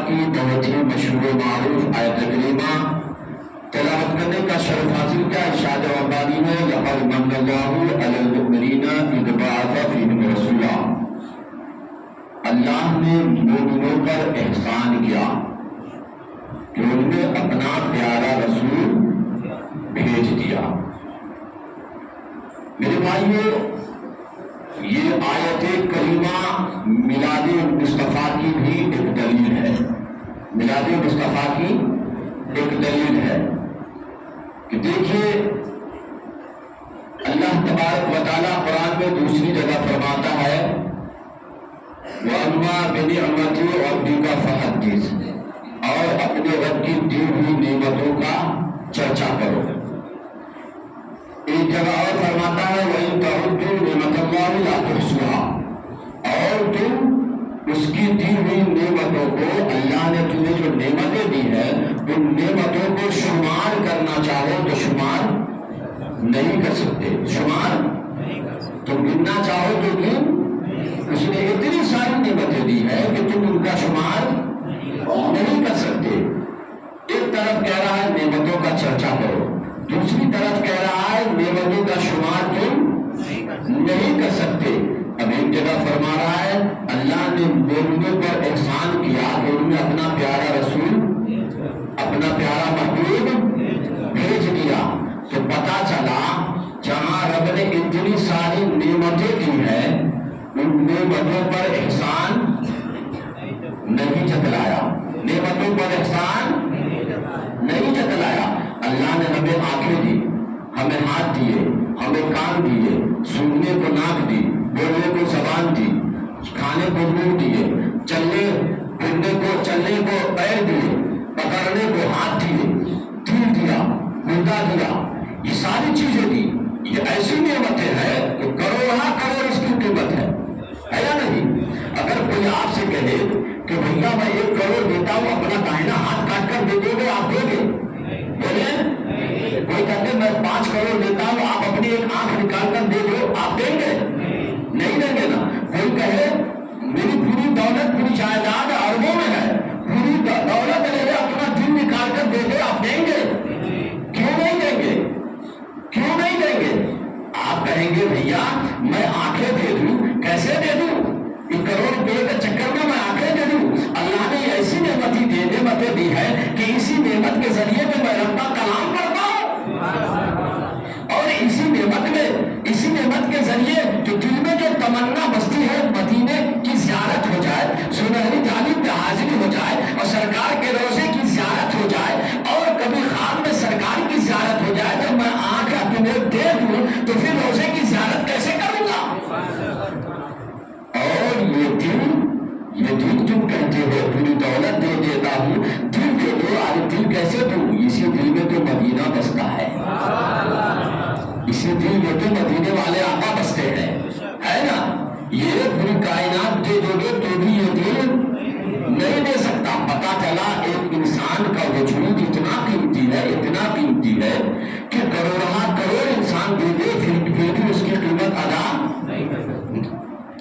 کی بہت ہی مشہور معروف آیت کریمہ تلاوت کرنے کا شرف حاصل کیا. ارشاد ربانی ہے لقد من اللہ علی المؤمنین اذ بعث فیہم رسولا. اللہ نے مومنوں پر احسان کیا کہ ان نے اپنا پیارا رسول بھیج دیا. میرے بھائیو، یہ آیت کریمہ میلاد مصطفیٰ کی بھی ایک دلیل ہے. میلاد مصطفیٰ کی ایک دلیل ہے کہ دیکھیے اللہ تبارک و تعالیٰ قرآن میں دوسری جگہ فرماتا ہے وَأَمَّا بِنِعْمَتِ رَبِّكَ فَحَدِّثْ، اور اپنے رب کی دی ہوئی نعمتوں کا چرچا کرو. ایک جگہ اور فرماتا ہے وَإِن تَعُدُّوا نِعْمَتَ اللَّهِ لَا تُحْصُوهَا، اور تم اس کی دی ہوئی نعمتوں کو، اللہ نے تمہیں جو نعمتیں دی ہیں ان نعمتوں کو شمار کرنا چاہو تو شمار نہیں کر سکتے. شمار تم گننا چاہو تو گن. اس نے اتنی ساری نعمتیں دی ہے کہ تم ان کا شمار نہیں کر سکتے. ایک طرف کہہ رہا ہے نعمتوں کا چرچا کرو، دوسری طرف کہہ رہا ہے نعمتوں کا شمار تم نہیں کر سکتے. اب ایک جگہ فرما رہا ہے اللہ نے مومنوں پر احسان کیا کہ انہوں نے اپنا پیارا رسول، اپنا پیارا محبوب بھیج دیا. تو پتا چلا جہاں رب نے اتنی ساری نعمتیں دی ہیں ان نعمتوں پر احسان نہیں جتلایا. نعمتوں پر احسان نہیں جتلایا. اللہ نے ہمیں آنکھیں دی، ہمیں ہاتھ دیے، ہمیں کان دیے، سننے کو ناک دی، بولنے کو زبان دی، کھانے کو منہ دیے، چلنے کو پیر دیے، پکڑنے کو ہاتھ دیے، دل دیا، گردہ دیا. یہ ساری چیزیں دی. یہ ایسی نعمتیں ہیں کہ کروڑا کروڑ اس کی قیمت ہے یا نہیں؟ اگر کوئی آپ سے کہے کہ بھیا میں 1 کروڑ دیتا ہوں اپنا داہنا ہاتھ کاٹ کر دے دو گے، آپ دو گے؟ بولیں. کوئی کہتے میں 5 کروڑ دیتا ہوں آپ اپنی ایک آنکھ نکال کر دے دو، آپ دیں گے؟ نہیں دیں گے نا. کوئی کہے میری پوری دولت، پوری جائیداد اربوں میں ہے، پوری دولت لے اپنا دل نکال کر دے دے، آپ دیں گے؟ کیوں نہیں دیں گے؟ کیوں نہیں دیں گے؟ آپ کہیں گے بھیا میں آنکھیں دے دوں. کیسے دے دوں؟ 1 کروڑ روپے کے چکر میں آنکھیں دے دوں؟ اللہ نے ایسی نعمتیں دی ہے کہ اسی نعمت کے ذریعے میں رب کا کلام کرتا ہوں، اور اسی نعمت کے ذریعے جو دل میں جو تمنا بستی ہے مدینے کی زیارت ہو جائے، سنہری جانب پہ حاضری ہو جائے، اور سرکار کے روزے کی زیارت ہو جائے، اور کبھی خواب میں سرکار کی زیارت ہو جائے. جب میں آنکھ تمہیں دے دوں تو پھر روزے کی زیارت کیسے کروں گا؟ اور یہ دل تم کہتے ہو پوری دولت دے دیتا ہوں، دل دے دو. آج دل کیسے دوں؟ اسی دل میں تو مدینہ بستا ہے، اسی دل میں تو مدینے والے آقا بستے ہیں، ہے نا؟ یہ پوری کائنات دے دو گے تو بھی یہ دل نہیں دے سکتا. پتا چلا ایک انسان کا وجود اتنا قیمتی ہے کہ کروڑا کروڑ انسان دے دے پھر بھی اس کی قیمت ادا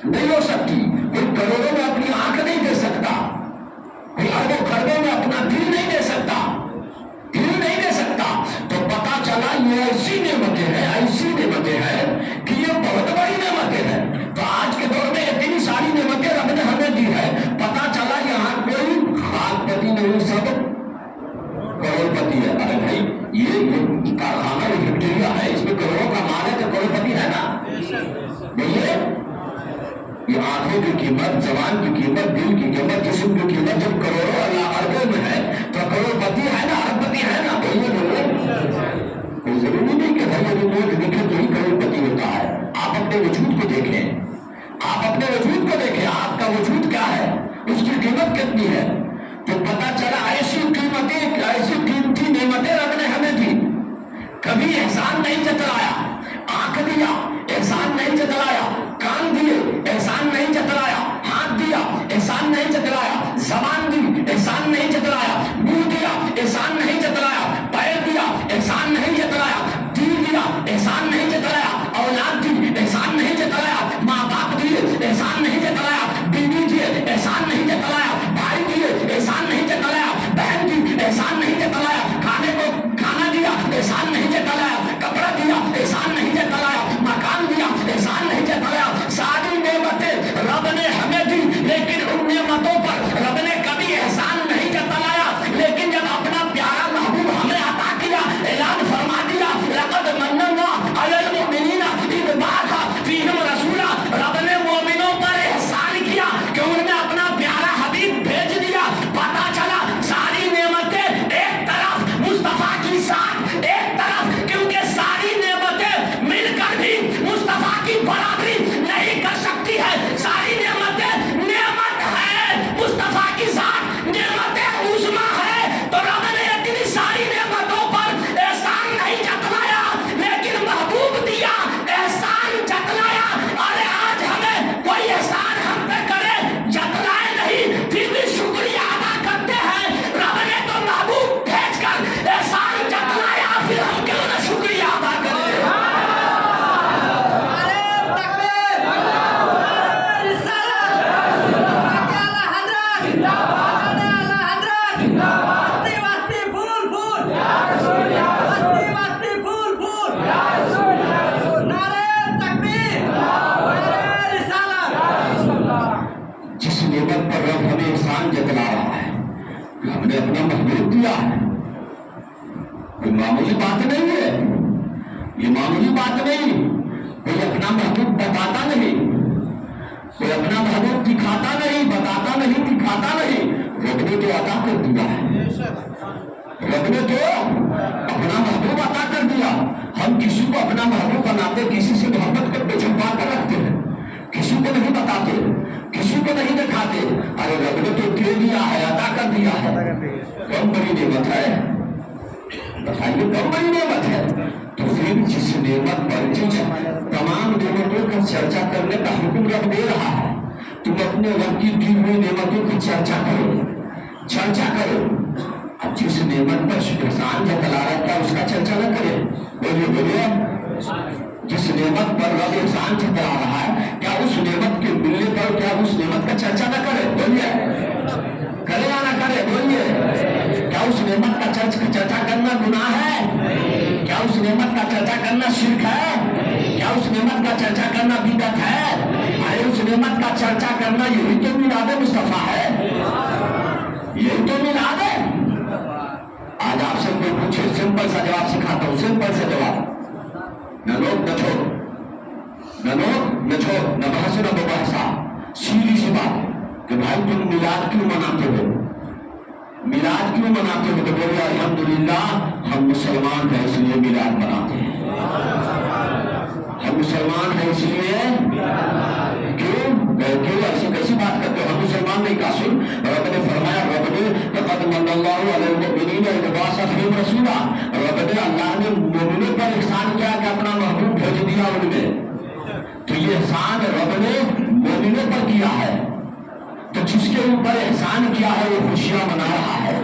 نہیں ہو سکتی. کوئی کروڑوں میں اپنی آنکھ نہیں دے سکتا، کوئی اربوں خربوں میں اپنا دل نہیں دے سکتا. تو پتا چلا یہ ایسی نعمتیں ہیں کہ یہ بہت بڑی نعمتیں ہیں. تو آج کے دور میں اتنی ساری نعمتیں رب نے ہمیں دی ہے. پتا چلا یہاں کوئی خاک پتی نہیں، سب کروڑ پتی ہے. ارے بھائی یہ کارخانہ وکٹوریا ہے، اس میں کروڑوں کا مال ہے تو کروڑ پتی ہے نا. بولیے، یہ آنکھوں کی قیمت، زبان کی قیمت، دل کی قیمت، جسم کی قیمت جب کروڑوں اللہ اربوں میں ہے تو کروڑ پتی ہے نا، ارب پتی ہے نا. بولیے کوئی ضروری نہیں کہ بھائی ابھی نوٹ دکھے تو ہی کروڑ پتی ہوتا ہے. آپ اپنے وجود کو دیکھیں، آپ کا وجود کیا ہے، اس کی قیمت کتنی ہے. تو پتا چلا ایسی قیمتی نعمتیں رب نے ہمیں دی. کبھی احسان نہیں جتلایا. آنکھ دیا، احسان نہیں جتلایا. کان دیے، احسان نہیں جتلایا. ہاتھ دیا، احسان نہیں جتلایا. زبان دی، احسان نہیں جتلایا. منہ دیا، احسان نہیں جتلایا. پیر دیا، احسان نہیں جتلایا. دل دیا، احسان نہیں جتلایا. اولاد دی، احسان نہیں جتلایا. ماں باپ دیے، احسان نہیں جتلایا. بیوی دیے، احسان نہیں جتلایا. بھائی دیے، احسان نہیں نے اپنا پیارا حبیب بھیج دیا، پتا چلا ساری نعمتیں ایک طرف مصطفیٰ کی ذات ایک طرف، کیونکہ ساری نعمتیں مل کر بھی مصطفیٰ کی برابری نہیں کر سکتی ہے. ساری نعمتیں نعمت ہے، مصطفیٰ کی ذات نعمت عظمیٰ ہے. تو رب نے اتنی ساری نعمتوں پر احسان نہیں جتلایا، لیکن محبوب دیا، احسان جتلایا. ارے آج ہمیں کوئی احسان ہم پہ کرے، جتلائے نہیں، پھر بھی شکریہ ادا کرتے ہیں. رب نے تو محبوب بھیج کر احسان جتلایا، پھر ہم کیوں نہ شکریہ ادا کریں. جس نعمت پر رب ہمیں احسان جتلا رہا ہے، ہم نے اپنا محبوب دیا ہے. کوئی معمولی بات نہیں ہے، یہ معمولی بات نہیں. کوئی اپنا محبوب بتاتا نہیں، کوئی اپنا محبوب دکھاتا نہیں، بتاتا نہیں، دکھاتا نہیں. رب نے تو عطا کر دیا ہے، رب نے تو اپنا محبوب عطا کر دیا. ہم کسی کو اپنا محبوب بناتے، کسی سے محبت کرتے، چھپا کر رکھتے ہیں، کسی کو نہیں بتاتے، کسی کو نہیں دکھاتے. ارے رب نے تو دے دیا ہے، عطا کر دیا ہے. کم بڑی نعمت ہے، بتائیے کم بڑی نعمت ہے. تو پھر جس نعمت پر جس تمام نعمتوں کا چرچا کرنے کا حکم رب دے رہا ہے، تم اپنے رب کی دی ہوئی نعمتوں کی چرچا کرو، چرچا کرو. اب جس نعمت پر احسان جتلا رہتا ہے اس کا چرچا نہ کرے. بولیے بولیے، جس نعمت پر رب احسان جتلا رہا ہے، کیا اس نعمت کے ملنے پر کیا اس نعمت کا چرچا نہ کرے؟ بولیے، کرے یا نہ کرے؟ بولیے. کیا اس نعمت کا چرچا کرنا گناہ ہے؟ کیا اس نعمت کا چرچا کرنا شرک ہے؟ کیا اس نعمت کا چرچا کرنا بدعت ہے؟ ارے اس نعمت کا چرچا کرنا یہی تو میلاد مصطفیٰ ہے، یہی تو میلاد ہے. آج آپ سے کوئی پوچھے، سمپل سا جواب سکھاتا ہوں، سمپل سا جواب. نہ لوگ نہ چھوڑ، نہ لوگ نہ چھوڑ، نہ بحث نہ مباحثہ. سیدھی سی بات کہ بھائی تم میلاد کیوں مناتے ہو؟ میلاد کیوں مناتے ہو؟ تو بولے الحمدللہ ہم مسلمان ہیں اس لیے میلاد مناتے ہیں. ہم مسلمان ہیں اس لیے کیوں ایسی کیسی بات کرتے ہو؟ ہم مسلمان نہیں کا سن. رب نے فرمایا، رب نے لقد من اللہ علی المؤمنین اذ بعث فیہم رسولا. رب نے اللہ نے مومنوں پر احسان کیا کہ اپنا محبوب بھیج دیا ان میں. تو یہ احسان رب نے مومنوں پر کیا ہے. تو جس کے اوپر احسان کیا ہے وہ خوشیاں منا رہا ہے.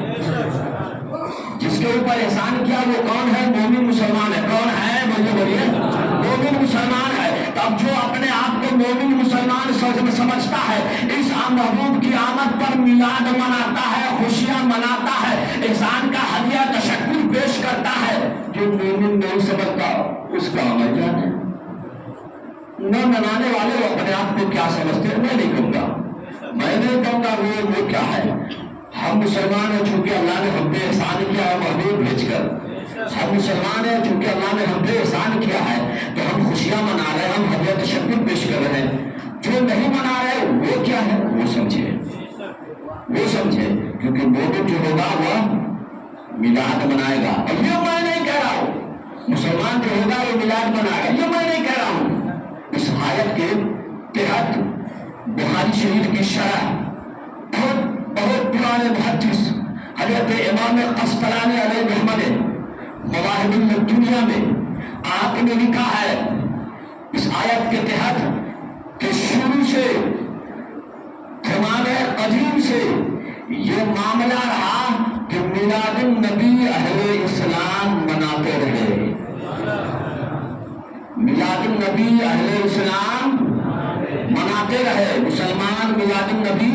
جس کے اوپر احسان کیا وہ کون ہے؟ مومن مسلمان ہے. کون ہے؟ بولیے بولیے، مومن مسلمان ہے. اب جو اپنے آپ کو مومن مسلمان سمجھتا ہے، اس محبوب کی آمد پر میلاد مناتا ہے، خوشیاں مناتا ہے، احسان کا ہدیہ تشکر پیش کرتا ہے. جو مومن نہیں سمجھتا اس کا عمل جانے. نہ منانے والے وہ اپنے آپ کو کیا سمجھتے ہیں میں نہیں کہوں گا، میں نہیں کہوں گا وہ کیا ہے. ہم مسلمان ہیں چونکہ اللہ نے ہم پہ احسان کیا ہے محبوب بھیج کر. ہم مسلمان ہیں چونکہ اللہ نے ہم پہ احسان کیا ہے تو ہم خوشیاں منا رہے ہیں، ہم ہدیہ تشکر پیش کر رہے ہیں. جو نہیں منا رہے وہ کیا ہے وہ سمجھے، وہ سمجھے. کیونکہ مومن جو ہوگا وہ میلاد منائے گا. اور یہ میں نہیں کہہ رہا ہوں مسلمان جو ہوگا وہ میلاد منائے گا، یہ میں نہیں کہہ رہا ہوں. اس آیت کے تحت بخاری شریف کی شرح بہت پرانے محدث حضرت امام قسطلانی علیہ رحمہ مواہب الدنیا میں آپ نے لکھا ہے اس آیت کے تحت کہ شروع سے زمانے قدیم سے یہ معاملہ رہا کہ میلاد النبی اہل اسلام مناتے رہے. میلاد النبی اہل اسلام مناتے رہے. مسلمان میلاد النبی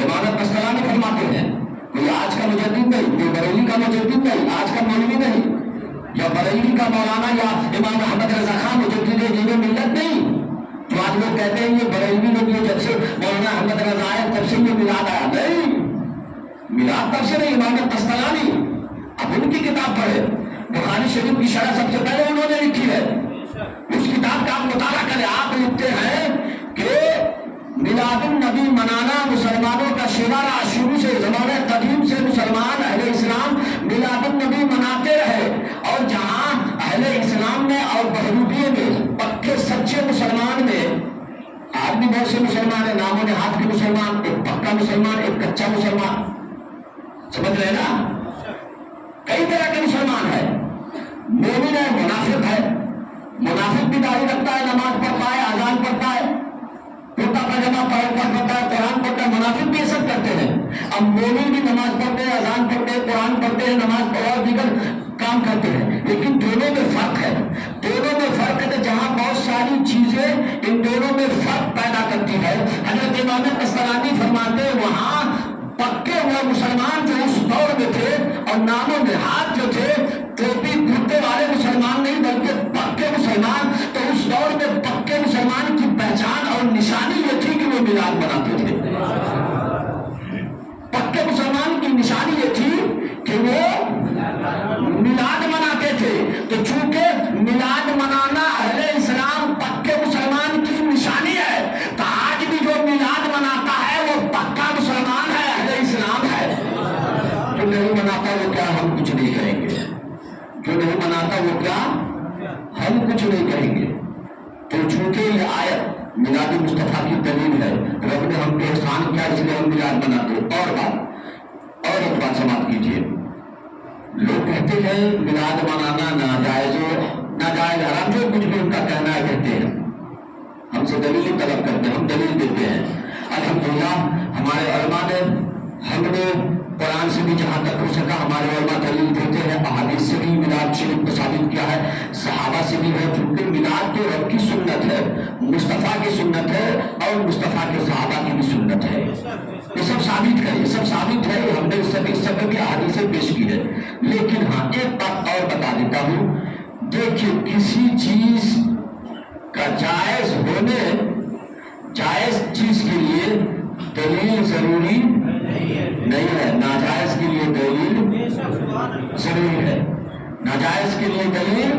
امام قسطلانی فرماتے ہیں کوئی آج کا مجدد نہیں، کوئی بریلی کا مجدد نہیں، آج کا مولوی نہیں، یا بریلی کا مولانا یا امام احمد رضا خان مجدد دین ملت نہیں. جو آج لوگ کہتے ہیں یہ بریلی لوگ یہ جب سے مولانا احمد رضا آئے تب سے یہ میلاد آیا، نہیں، میلاد تب سے نہیں. امام قسطلانی اب ان کی کتاب پڑھے، بخاری شریف کی شرح سب سے پہلے انہوں نے لکھی ہے. اس کتاب کا آپ مطالعہ کریں. آپ لکھتے ہیں کہ میلاد النبی منانا مسلمانوں کا شمارہ شروع سے زمانہ قدیم سے مسلمان اہل اسلام میلاد النبی مناتے رہے، اور جہاں اہل اسلام میں اور بہروپیے میں پکے سچے مسلمان میں آدمی بہت سے مسلمان ہیں، ناموں نہاد کے مسلمان، ایک پکا مسلمان ایک کچا مسلمان، سمجھ رہے نا؟ کئی طرح کے مسلمان ہے، مومن ہے منافق ہے، منافق بھی داڑھی رکھتا ہے، نماز پڑھتا ہے، اذان پڑھتا ہے، کرتا پاجامہ پڑھتا ہے، قرآن پڑھتا ہے، منافق بھی یہ سب کرتے ہیں۔ اب مومن بھی نماز پڑھتے ہیں، اذان پڑھتے ہیں، قرآن پڑھتے ہیں، نماز اور دیگر کام کرتے ہیں، لیکن دونوں میں فرق ہے، دونوں میں فرق ہے۔ جہاں بہت ساری چیزیں ان دونوں میں فرق پیدا کرتی ہے، حضرت امام قسطلانی فرماتے ہیں وہاں پکے ہوئے مسلمان جو اس دور میں تھے اور نام و نہاد جو تھے ٹوپی کرتے والے مسلمان نہیں بلکہ پکے مسلمان، تو اس دور میں پکے مسلمان کی پہچان اور نشانی یہ تھی کہ وہ میلاد مناتے تھے۔ پکے مسلمان کی نشانی یہ تھی کہ وہ میلاد مناتے تھے، تو چونکہ میلاد منانا اہل اسلام پکے مسلمان کی نشانی ہے، تو آج بھی جو میلاد مناتا ہے وہ پکا مسلمان ہے، اہل اسلام ہے۔ جو نہیں مناتا وہ کیا ہم کچھ نہیں کہیں گے، جو نہیں مناتا وہ کیا ہم کچھ نہیں کہیں گے۔ تو چونکہ یہ آیت میلاد مصطفیٰ کی دلیل ہے، رب نے ہم پہ احسان کیا اس لیے ہم میلاد مناتے۔ اور ایک بات سماعت کیجیے، لوگ کہتے ہیں میلاد منانا ناجائز حرام، جو کچھ بھی ان کا کہنا ہے کہتے ہیں، ہم سے دلیل طلب کرتے ہیں، ہم دلیل دیتے ہیں۔ الحمدللہ ہمارے علماء نے، ہم نے قرآن سے بھی جہاں تک ہو سکا ہمارے علماء دلیل دیتے ہیں، احادیث سے بھی میلاد شریف کو ثابت کیا ہے، صحابہ سے بھی ہے، چونکہ میلاد تو رب کی سنت ہے، مصطفیٰ کی سنت ہے اور مصطفیٰ کے صحابہ کی بھی سنت ہے، یہ سب ثابت ہے، یہ سب ثابت ہے، ہم نے اس سے بھی احادیثیں پیش کی ہے۔ لیکن ہاں ایک بات اور بتا دیتا ہوں، دیکھیے کسی چیز کا جائز ہونے، جائز چیز کے لیے دلیل ضروری نہیں ہے، ناجائز کے لیے دلیل ضروری ہے، ناجائز کے لیے دلیل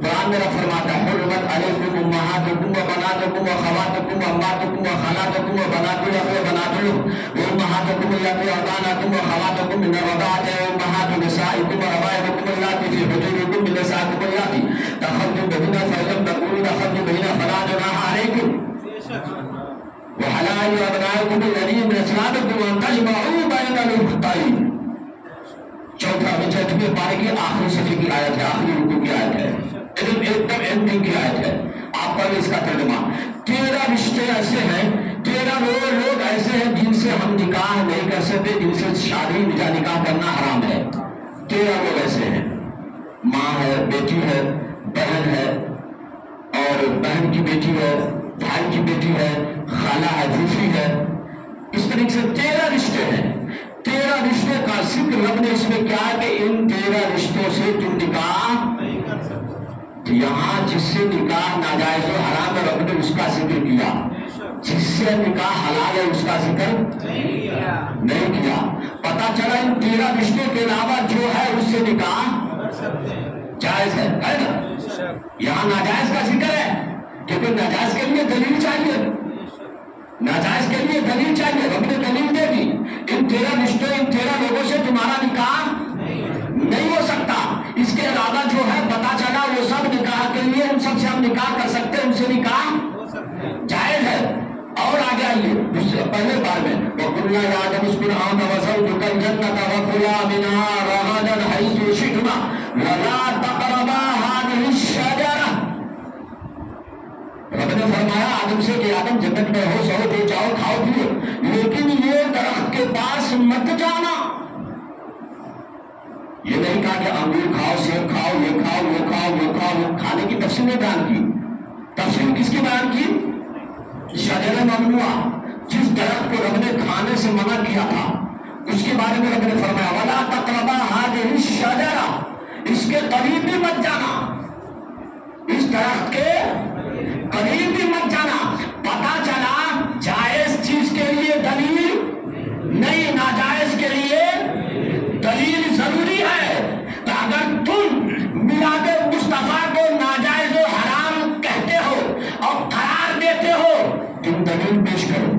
قرآن میرا فرماتا ہے حرمت علیکم امہاتکم و بناتکم و خواتکم و اماتکم و خالاتکم و بنات الاخ و بنات الاخت و امہاتکم اللاتی ارضعنکم و خواتکم من الرضاعۃ و امہات نسائکم و ربائبکم اللاتی فی حجورکم من نسائکم اللاتی دخلتم بهن فإن لم تكونوا دخلتم بهن فلا جناح علیکم وحلائل ابنائکم الذین من اصلابکم وان تجمعوا بین الاختین۔ چوتھا چھٹویں پارے کی آخری صفحے کی آیت ہے، آخری رکوع کی آیت ہے، ایک دم اینڈنگ کی آیت ہے، آپ پڑھ لیں اس کا ترجمہ۔ 13 رشتے ایسے ہیں، 13 لوگ ایسے ہیں جن سے ہم نکاح نہیں کر سکتے، جن سے شادی نکاح کرنا حرام ہے۔ 13 لوگ ایسے ہیں، ماں ہے، بیٹی ہے، بہن ہے، اور بہن کی بیٹی ہے، بھائی کی بیٹی ہے، خالہ ہے، پھوپھی ہے، اس طریقے سے 13 رشتے ہیں۔ 13 رشتوں کا ذکر رب نے اس میں کیا ہے کہ ان 13 رشتوں سے تم نکاح نہیں کر سکتے۔ یہاں جس سے نکاح ناجائز و حرام ہے رب نے اس کا ذکر کیا، جس سے نکاح حلال ہے اس کا ذکر نہیں کیا۔ پتا چلا ان 13 رشتوں کے علاوہ جو ہے اس سے نکاح جائز ہے نا؟ یہاں ناجائز کا ذکر ہے کیونکہ ناجائز کے لیے دلیل چاہیے، ناجائز کے لیے دلیل چاہیے، رب نے دلیل دے دی ان 13 رشتوں، ان 13 لوگوں سے تمہارا نکاح نہیں ہو سکتا۔ اس کے علاوہ جو ہے پتا چلا وہ سب نکاح کے لیے، ان سب سے ہم نکاح کر سکتے ہیں، ان سے نکاح جائز ہے۔ اور آگے آئیے پہلے بار میں وَقُلْنَا يَا آدَمُ اسْكُنْ أَنْتَ وَزَوْجُكَ الْجَنَّةَ وَكُلَا مِنْهَا رَغَدًا حَيْثُ شِئْتُمَا وَلَا تَقْرَبَا هَٰذِهِ الشَّجَرَةَ۔ رب نے فرمایا آدم سے کہ آدم جنت میں ہو، سو جو چاہو کھاؤ پیو، لیکن یہ درخت کے پاس مت جانا۔ یہ نہیں کہا کہ انگور کھاؤ، سیب کھاؤ، یہ کھاؤ، وہ کھاؤ، وہ کھاؤ، وہ کھانے کی تفصیل بیان کی۔ تفصیل کس کی بیان کی؟ شجر ممنوع، جس درخت کو رب نے کھانے سے منع کیا تھا اس کے بارے میں رب نے فرمایا وَلَا تَقْرَبَا هَٰذِهِ الشَّجَرَةَ، اس کے قریب بھی مت جانا، اس درخت کے قریب بھی مت جانا۔ پتا چلا جائز چیز کے لیے دلیل نہیں، ناجائز کے لیے دلیل ضروری ہے۔ تو اگر تم میلاد مصطفیٰ کو ناجائز و حرام کہتے ہو اور قرار دیتے ہو، تم دلیل پیش کرو۔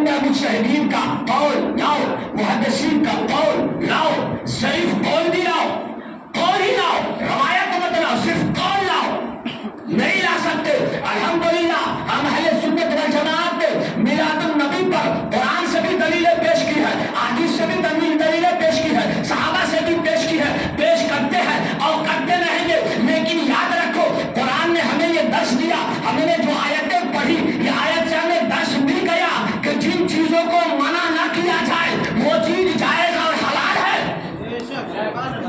ڈھونڈے مجتہدین کا قول لاؤ، محدثین کا قول لاؤ، ضعیف قول بھی لاؤ، قول ہی لاؤ، روایت مت لاؤ، صرف قول لاؤ، نہیں لا سکتے۔ الحمدللہ ہم اہل سنت والجماعت نے میلاد النبی پر قرآن سے بھی دلیلیں پیش کی ہے، حدیث سے بھی دلیلیں پیش کی ہے، صحابہ سے بھی پیش کی ہے، پیش کرتے ہیں اور کرتے رہیں گے۔ لیکن یاد رکھو قرآن نے ہمیں یہ درس دیا، ہم نے جو آیتیں پڑھی، یہ آیت سے ہمیں درس مل گیا کہ جن چیزوں کو منع نہ کیا جائے وہ چیز جائز اور حلال ہے،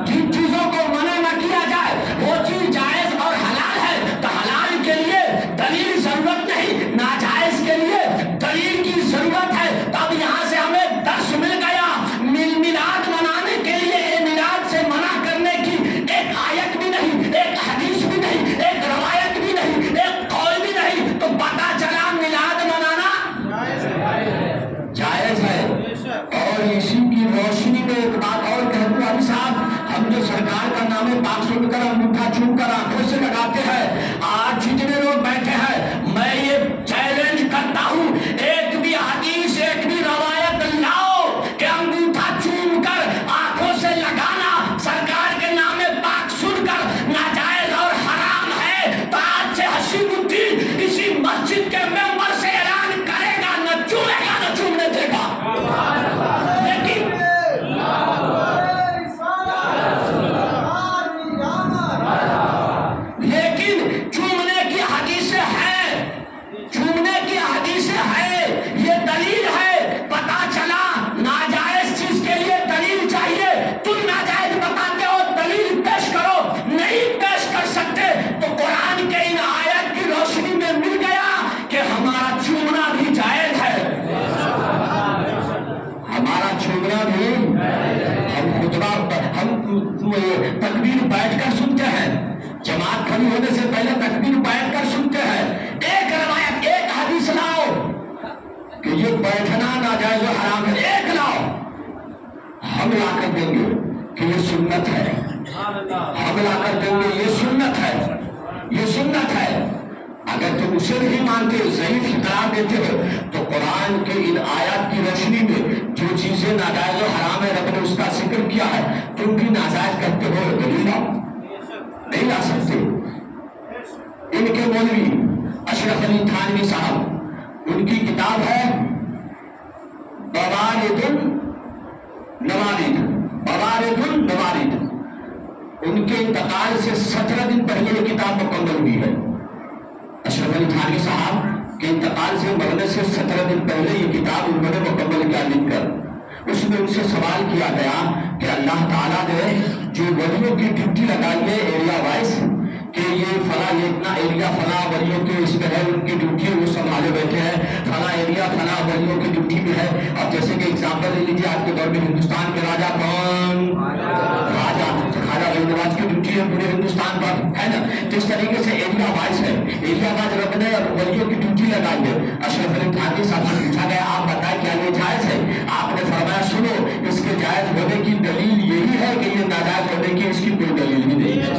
جن چیزوں کو منع نہ کیا جائے وہ چیز جائز اور حلال ہے۔ تو حلال کے لیے دلیل ضرورت نہیں، ناجائز کے لیے دلیل کی ضرورت ہے۔ تو اب یہاں سے ہمیں درس مل گیا، میلاد منانے کے لیے میلاد سے منع کرنے کی ایک آیت بھی نہیں، ایک حدیث بھی نہیں، ایک روایت بھی نہیں، ایک قول بھی نہیں، تو پتہ چلا میلاد منانا جائز ہے۔ اور اسی کی روشنی میں ایک بات اور کہہ دوں علی صاحب، ہم جو سرکار کا نام پاک سن کر انگوٹھا چوم کر آنکھوں سے لگاتے ہیں، آج جتنے لوگ بیٹھے ہیں میں یہ چیلنج کرتا ہوں، ایک بھی حدیث ایک بھی روایت لاؤ کہ انگوٹھا چوم کر آنکھوں سے لگانا سرکار کے نام پاک سن کر ناجائز اور حرام ہے، تو آج سے حسین الدین اسی مسجد کے ممبر سے اعلان کرے گا، نہ چومے گا نہ چومنے دے گا۔ لیکن چومنے کی حدیثیں ہیں، چومنے کی حدیثیں ہیں، یہ دلیل ہے۔ پتا چلا ناجائز چیز کے لیے دلیل چاہیے، تم ناجائز بتاتے ہو، دلیل پیش کرو، نہیں پیش کر سکتے تو قرآن کے ان آیت کی روشنی میں مل گیا کہ ہمارا چومنا بھی جائز ہے، ہمارا چومنا بھی، ہم خطبہ ہم تکبیر بیٹھ کر سنتے ہیں، جماعت کھڑی ہونے سے پہلے تکبیر بیٹھ کر سنتے ہیں۔ ایک روایت ایک حدیث لاؤ کہ یہ بیٹھنا ناجائز و حرام ہے، ایک لاؤ، ہم لا کر دیں گے کہ یہ سنت ہے، ہم لا کر دیں گے یہ سنت ہے، یہ سنت ہے۔ اگر تم اسے نہیں مانتے، ضعیف قرار دیتے ہو، تو قرآن کے ان آیات کی روشنی میں جو چیزیں ناجائز و حرام ہے رب نے اس کا ذکر کیا ہے، تم بھی ناجائز کرتے ہو، دلیل لاؤ، نہیں لا سکتے۔ ان کے مولوی اشرف علی تھانوی صاحب، ان کی کتاب ہے بوارد النوارد، بوارد النوارد، ان کے انتقال سے 17 دن پہلے یہ کتاب مکمل ہوئی ہے۔ اشرف علی تھانوی صاحب کے انتقال سے مرنے سے 17 دن پہلے یہ کتاب انہوں نے مکمل کیا لکھ کر۔ اس میں ان سے سوال کیا گیا کہ اللہ تعالیٰ نے جو ولیوں کی ڈیوٹی لگائی ہے ایریا وائز، کہ یہ فلاں یہ اتنا ایریا فلاں ولیوں کے اس میں ہے، ان کی ڈیوٹی ہے، وہ سنبھالے بیٹھے ہیں، فلاں ایریا فلاں ولیوں کی ڈیوٹی میں ہے۔ اب جیسے کہ اگزامپل لے لیجیے، آج کے دور میں ہندوستان کے راجا کون؟ راجا خواجہ غریب نواز کی ڈیوٹی ہے پورے ہندوستان پر، ہے نا؟ جس طریقے سے ایریا وائز ہے، ایریا وائز رب نے ولیوں کی ڈیوٹی لگائی ہے۔ اشرف علی تھانوی صاحب سے پوچھا گیا آپ بتائیں کیا یہ جائز ہے؟ آپ نے فرمایا سنو، اس کے جائز ہونے کی دلیل یہی ہے کہ یہ ناجائز ہونے کی اس کی کوئی دلیل ہی نہیں ہے۔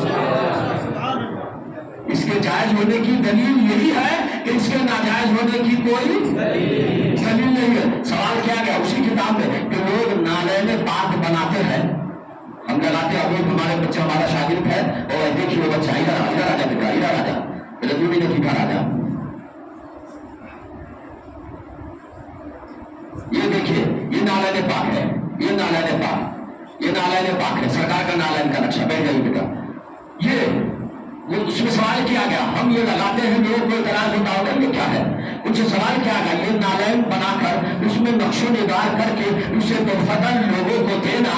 اس کے جائز ہونے کی دلیل یہی ہے کہ اس کے ناجائز ہونے کی کوئی دلیل نہیں ہے۔ سوال کیا گیا اسی کتاب میں کہ لوگ نالین پاک بناتے ہیں، ہم لگاتے ہیں، ابھی ہمارے بچہ ہمارا شاگرد ہے اور دیکھیے وہ بچہ ادھر آ جا بیٹا، ادھر آ جا، رجوع بھی نہیں دکھا راجا، یہ دیکھیے یہ نالین پاک ہے، یہ نالین پاک، یہ نالین پاک ہے، سرکار کا نالین کا نقشہ، بیٹھ جائیے بیٹا۔ یہ اس میں سوال کیا گیا، ہم یہ لگاتے ہیں، لوگوں کو اعتراض ہوتا ہوگا یہ کیا ہے، ان سے سوال کیا گیا یہ نالین بنا کر اس میں نقش و نگار کر کے اسے تحفتاً لوگوں کو دینا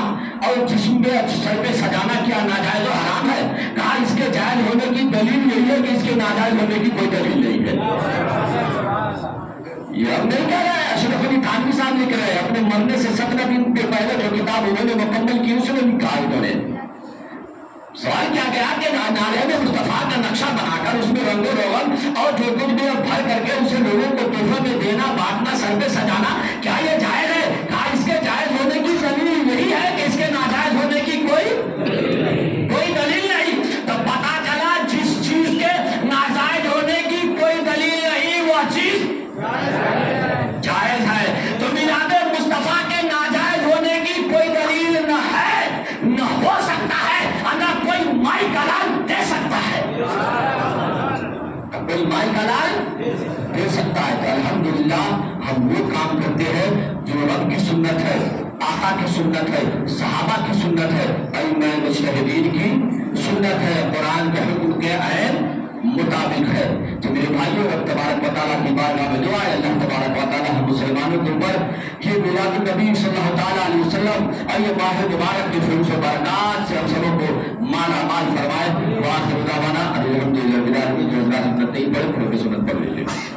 اور جسم پہ سر پہ سجانا کیا ناجائز و حرام ہے؟ کہا اس کے جائز ہونے کی دلیل یہی ہے کہ اس کے ناجائز ہونے کی کوئی دلیل نہیں ہے۔ یہ ہم نہیں کہہ رہے ہیں، اشرف علی تھانوی صاحب لکھ رہے ہیں، اپنے مرنے سے 17 دن کے پہلے جو کتاب انہوں نے مکمل کی اس میں لکھا انہوں نے۔ سوال کیا گیا کہ نالین مصطفیٰ کا نقشہ بنا کر اس میں رنگ و روغن اور جو کچھ بھی بھر کر کے اسے لوگوں کو تحفے میں دینا، بانٹنا، سر پہ سجانا، کیا یہ جائز ہے؟ کہا اس کے جائز ہونے کی دلیل یہی ہے کہ اس کے ناجائز ہونے کی کوئی دلیل نہیں۔ تو پتا چلا جس چیز کے ناجائز ہونے کی کوئی دلیل نہیں وہ چیز جائز ہے۔ تعالیٰ دے سکتا ہے. تو الحمدللہ ہم وہ کام کرتے ہیں جو رب کی سنت ہے، آقا کی سنت ہے، صحابہ کی سنت ہے، ائمہ مجتہدین کی سنت ہے، قرآن کے حکم کے عین مطابق ہے. تو میرے بھائیوں، رب تبارک و تعالیٰ کی بارگاہ میں دعا ہے اللہ تبارک و تعالیٰ ہم مسلمانوں کے اوپر یہ میلاد النبی صلی اللہ تعالیٰ علیہ وسلم اور یہ ماہ مبارک کی فیض و برکات سے ہم سبوں کو مالا مال فرمائے. وآخر دعوانا الحمدللہ رب العالمین. جو حضرات سنت نہیں پڑھے پڑھے سنت پڑھ لیجیے.